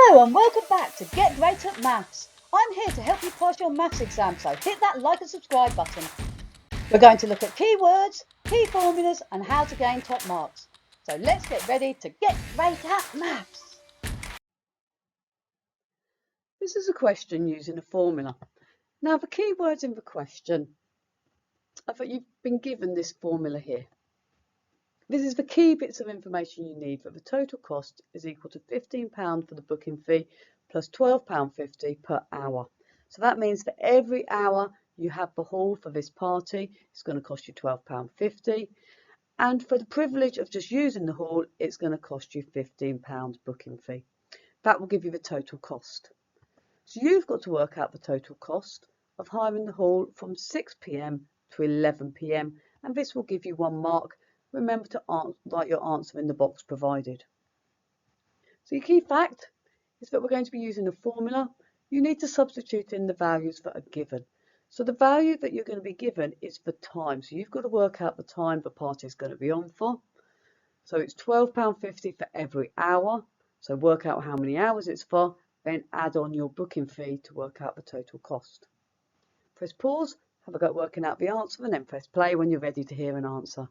Hello and welcome back to Get Great at Maths. I'm here to help you pass your maths exam, so hit that like and subscribe button. We're going to look at keywords, key formulas and how to gain top marks. So let's get ready to get great at maths. This is a question using a formula. Now the keywords in the question, I thought you've been given this formula here. This is the key bits of information you need that the total cost is equal to £15 for the booking fee plus £12.50 per hour. So that means for every hour you have the hall for this party, it's going to cost you £12.50. And for the privilege of just using the hall, it's going to cost you £15 booking fee. That will give you the total cost. So you've got to work out the total cost of hiring the hall from 6 p.m. to 11 p.m. and this will give you 1 mark. Remember to write your answer in the box provided. So your key fact is that we're going to be using a formula. You need to substitute in the values that are given. So the value that you're going to be given is the time. So you've got to work out the time the party is going to be on for. So it's £12.50 for every hour. So work out how many hours it's for, then add on your booking fee to work out the total cost. Press pause, have a go at working out the answer, and then press play when you're ready to hear an answer.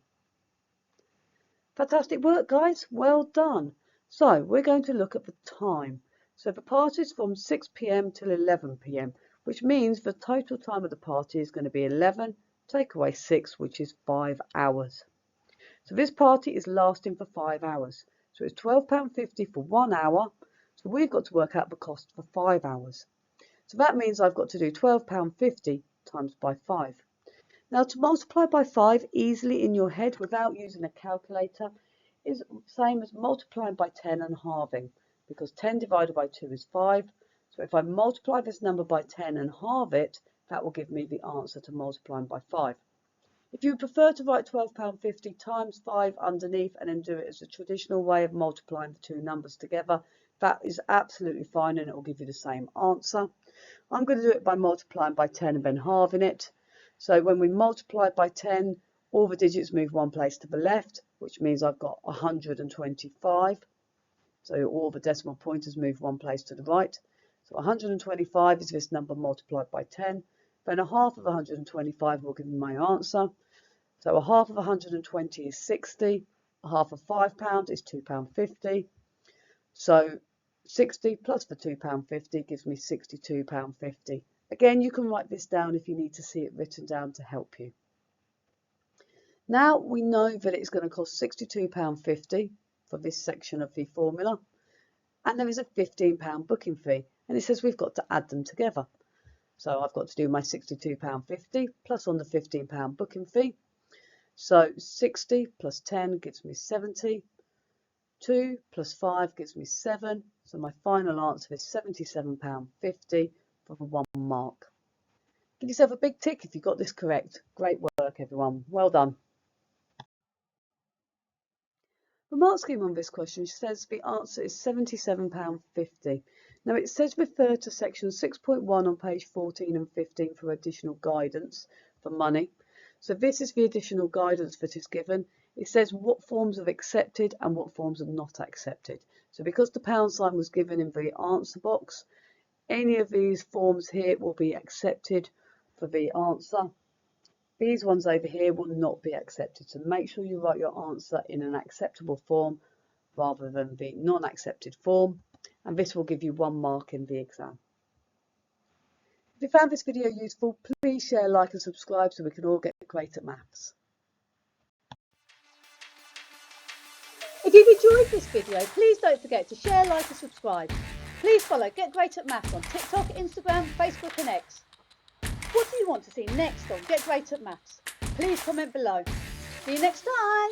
Fantastic work, guys. Well done. So we're going to look at the time. So the party is from 6 p.m. till 11 p.m, which means the total time of the party is going to be 11, take away 6, which is 5 hours. So this party is lasting for 5 hours. So it's £12.50 for 1 hour. So we've got to work out the cost for 5 hours. So that means I've got to do £12.50 times by 5. Now to multiply by 5 easily in your head without using a calculator is the same as multiplying by 10 and halving, because 10 divided by 2 is 5. So if I multiply this number by 10 and halve it, that will give me the answer to multiplying by 5. If you prefer to write £12.50 times 5 underneath and then do it as a traditional way of multiplying the two numbers together, that is absolutely fine and it will give you the same answer. I'm going to do it by multiplying by 10 and then halving it. So when we multiply by 10, all the digits move one place to the left, which means I've got 125. So all the decimal pointers move one place to the right. So 125 is this number multiplied by 10. Then a half of 125 will give me my answer. So a half of 120 is 60. A half of £5 is £2.50. So 60 plus the £2.50 gives me £62.50. Again, you can write this down if you need to see it written down to help you. Now we know that it's going to cost £62.50 for this section of the formula, and there is a £15 booking fee, and it says we've got to add them together. So I've got to do my £62.50 plus on the £15 booking fee. So 60 plus 10 gives me 70. 2 plus 5 gives me 7. So my final answer is £77.50 for the 1 mark. Give yourself a big tick if you got this correct. Great work, everyone. Well done. The mark scheme on this question says the answer is £77.50. Now it says refer to section 6.1 on page 14 and 15 for additional guidance for money. So this is the additional guidance that is given. It says what forms are accepted and what forms are not accepted. So because the pound sign was given in the answer box, any of these forms here will be accepted for the answer. These ones over here will not be accepted. So make sure you write your answer in an acceptable form rather than the non-accepted form. And this will give you 1 mark in the exam. If you found this video useful, please share, like and subscribe so we can all get great at maths. If you've enjoyed this video, please don't forget to share, like and subscribe. Please follow Get Great at Maths on TikTok, Instagram, Facebook and X. What do you want to see next on Get Great at Maths? Please comment below. See you next time.